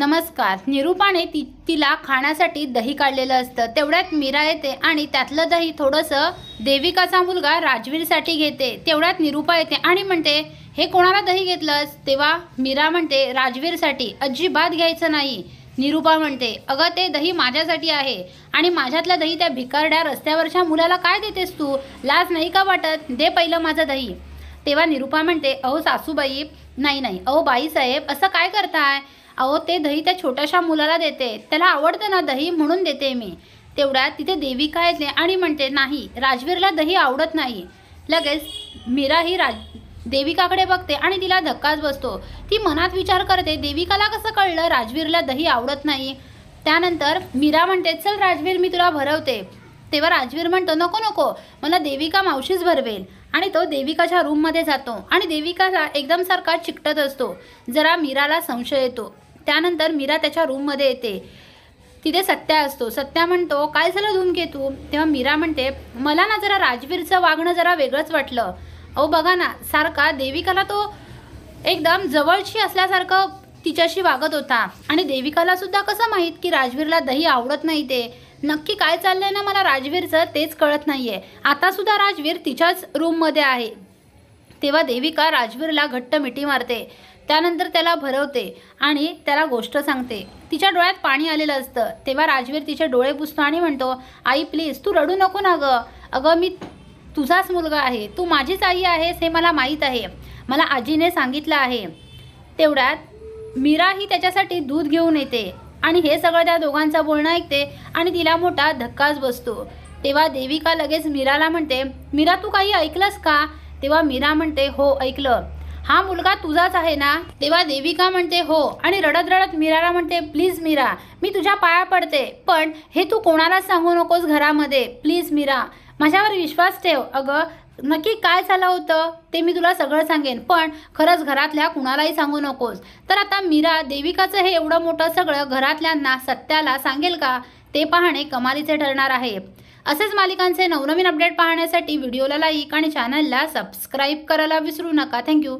नमस्कार. निरूपाने तिला खाण्यासाठी दही काढलेलं असतं. तेवढ्यात मीरा येते आणि त्यातलं दही थोडंसं देविकाचा मुलगा राजवीरसाठी घेते. तेवढ्यात निरूपा येते आणि म्हणते, हे कोणाला दही घेतलंस? तेव्हा मीरा म्हणते, राजवीरसाठी. अजिबात घ्यायचं नाही. निरूपा म्हणते, अगं ते दही माझ्यासाठी आहे आणि माझ्यातलं दही त्या भिकारड्या रस्त्यावरच्या मुलाला काय देतेस तू? लाज नाही का वाटत? दे पहिलं माझं दही. तेव्हा निरूपा म्हणते, अहो सासूबाई, नाही, अहो बाईसाहेब, असं काय करताय? अहो ते दही त्या छोट्याशा मुलाला देते, त्याला आवडतं ना दही, म्हणून देते मी. तेवढ्यात तिथे देविका येते आणि म्हणते, नाही, राजवीरला दही आवडत नाही. लगेच मीरा ही देविकाकडे बघते आणि तिला धक्काच बसतो. ती मनात विचार करते, देविकाला कसं कळलं राजवीरला दही आवडत नाही? त्यानंतर मीरा म्हणते, चल राजवीर, मी तुला भरवते. तेव्हा राजवीर म्हणतो, नको, मला देविका मावशीच भरवेल. आणि तो देविकाच्या रूममध्ये जातो आणि देविकाला एकदम सारखा चिकटत असतो. जरा मीराला संशय येतो. त्यानंतर मीरा त्याच्या रूममध्ये येते. तिथे सत्या असतो. सत्या म्हणतो, काय झालं धूमकेतू? तेव्हा मीरा म्हणते, मला ना जरा राजवीरचं वागणं जरा वेगळंच वाटलं. अहो बघा ना, सारखा देविकाला तो एकदम जवळची असल्यासारखं तिच्याशी वागत होता. आणि देविकाला सुद्धा कसं माहीत की राजवीरला दही आवडत नाही? ते नक्की काय चाललंय ना मला राजवीरचं तेच कळत नाहीये. आता सुद्धा राजवीर तिच्याच रूममध्ये आहे. तेव्हा देविका राजवीरला घट्ट मिठी मारते. त्यानंतर त्याला भरवते आणि त्याला गोष्ट सांगते. तिच्या डोळ्यात पाणी आलेलं असतं. तेव्हा राजवीर तिचे डोळे पुसतो आणि म्हणतो, आई प्लीज, तू रडू नको ना गं. अगं मी तुझाच मुलगा आहे, तू माझीच आई आहेस हे मला माहीत आहे. मला आजीने सांगितलं आहे. तेवढ्यात मीरा ही त्याच्यासाठी दूध घेऊन येते आणि हे सगळं त्या दोघांचं बोलणं ऐकते आणि तिला मोठा धक्काच बसतो. तेव्हा देविका लगेच मीराला म्हणते, मीरा तू काही ऐकलंस का? तेव्हा मीरा म्हणते, हो ऐकलं. हा मुलगा तुझाच आहे ना? तेव्हा देविका म्हणते, हो. आणि रडत रडत मीराला म्हणते, प्लीज मीरा, मी तुझ्या पाया पडते, पण हे तू कोणालाच सांगू नकोस घरामध्ये. प्लीज मीरा, माझ्यावर विश्वास ठेव. अगं नक्की काय झालं होतं ते मी तुला सगळं सांगेन, पण खरंच घरातल्या कुणालाही सांगू नकोस. तर आता मीरा देविकाचं हे एवढं मोठं सगळं घरातल्यांना, सत्याला सांगेल का? ते पाहणे कमालीचे ठरणार आहे. असेच मालिकांचे नवनवीन अपडेट पाहण्यासाठी व्हिडिओला लाईक आणि चॅनलला सबस्क्राईब करायला विसरू नका. थँक्यू.